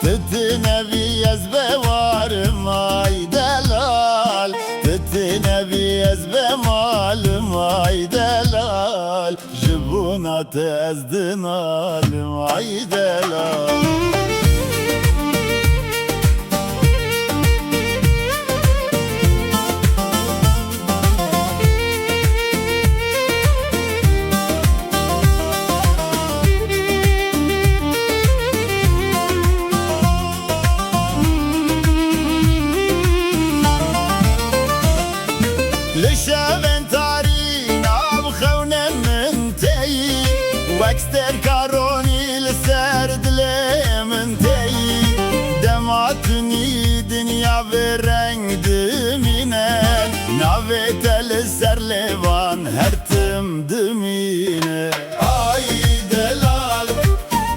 Tütüne bir ezbe varım ay delal, tütüne bir ezbe malım ay delal, jibuna tezdin alim ay delal. لشبن تارين أبخونا من تاي واكستر كاروني لسرد لي من تاي دمعتني دنيا برنگ دمينه نافت لسر لبان هرتم دمينه ay delal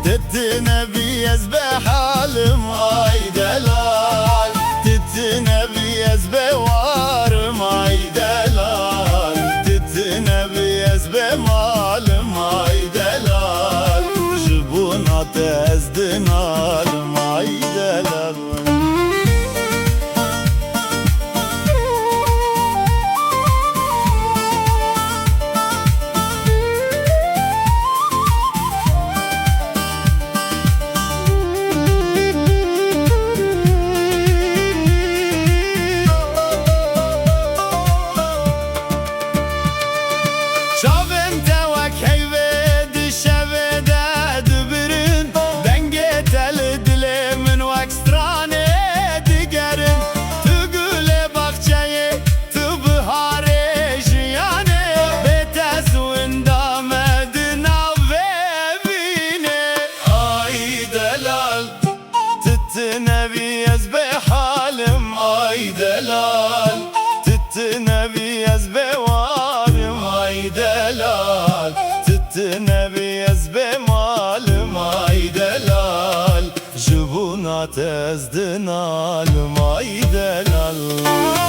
تتنا بيزبه حالم ay delal تتنا بيزبه وارم ay delal تتنا بيزبه مالم ay delal جبونا تزدن عالم ay delal. Şavim tevak heyvedi şevede dübürün denge teli dilemin vak strane digerin tügüle bahçeyi tübühare jiyane betesuunda medina ve bine ay delal tüttüne bir ezbe halim ay delal tüttüne bir ezbe varım ay delal tüttüne bir ezbe malım ay delal jibuna tezdin alim ay delal.